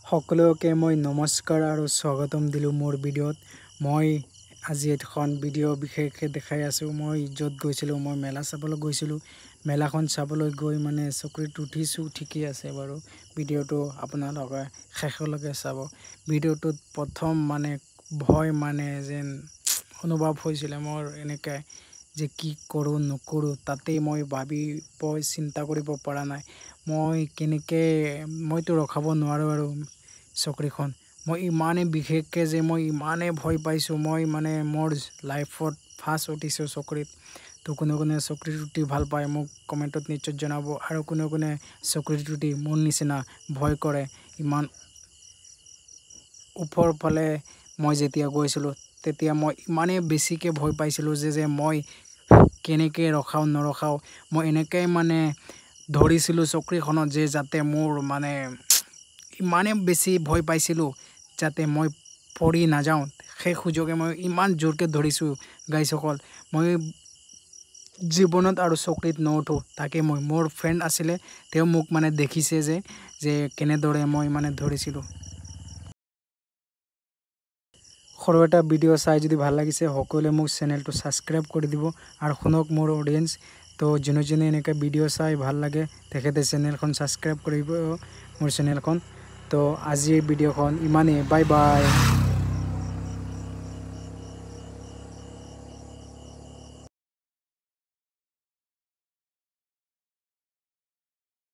সকলোকে মই নমস্কাৰ আৰু স্বাগতম দিলোঁ মোৰ ভিডিঅ'ত। মই আজি এখন ভিডিঅ' বিশেষকৈ দেখাই আছোঁ। মই য'ত গৈছিলোঁ, মই মেলা চাবলৈ গৈছিলোঁ। মেলাখন চাবলৈ গৈ মানে চকীত উঠিছোঁ, ঠিকেই আছে বাৰু। ভিডিঅ'টো আপোনালোকে শেষলৈকে চাব। ভিডিঅ'টোত প্ৰথম মানে ভয় মানে যেন অনুভৱ হৈছিলে মোৰ এনেকৈ যে কি কৰোঁ নকৰোঁ, তাতেই মই চিন্তা কৰিব পৰা নাই। মই কেনেকৈ মইতো ৰখাব নোৱাৰোঁ আৰু চকীখন। মই ইমানেই বিশেষকৈ যে মই ইমানেই ভয় পাইছোঁ। মই মানে মোৰ লাইফত ফাৰ্ষ্ট উঠিছোঁ চকীত। তো কোনে চকীত উঠি ভাল পায় মোক কমেণ্টত নিশ্চয় জনাব। আৰু কোনে চকীত উঠি মোৰ নিচিনা ভয় কৰে। ইমান ওপৰ ফালে মই যেতিয়া গৈছিলোঁ তেতিয়া মই ইমানেই বেছিকৈ ভয় পাইছিলোঁ যে মই কেনেকৈ ৰখাওঁ নৰখাওঁ। মই এনেকৈ মানে ধৰিছিলোঁ চকীখনত যে যাতে মোৰ মানে ইমানেই বেছি ভয় পাইছিলোঁ যাতে মই পৰি নাযাওঁ। সেই সুযোগে মই ইমান জোৰকৈ ধৰিছোঁ গাইসকল। মই জীৱনত আৰু চকীত নুঠোঁ। তাকে মোৰ ফ্ৰেণ্ড আছিলে, তেওঁ মোক মানে দেখিছে যে কেনেদৰে মই মানে ধৰিছিলোঁ। সৰু এটা ভিডিঅ' চাই যদি ভাল লাগিছে সকলোৱে মোক চেনেলটো ছাবস্ক্ৰাইব কৰি দিব। আৰু শুনক মোৰ অডিয়েঞ্চ, তো যোনে এনেকৈ ভিডিঅ' চাই ভাল লাগে তেখেতে চেনেলখন ছাবস্ক্ৰাইব কৰিব মোৰ চেনেলখন। তো আজিৰ ভিডিঅ'খন ইমানেই। Bye bye.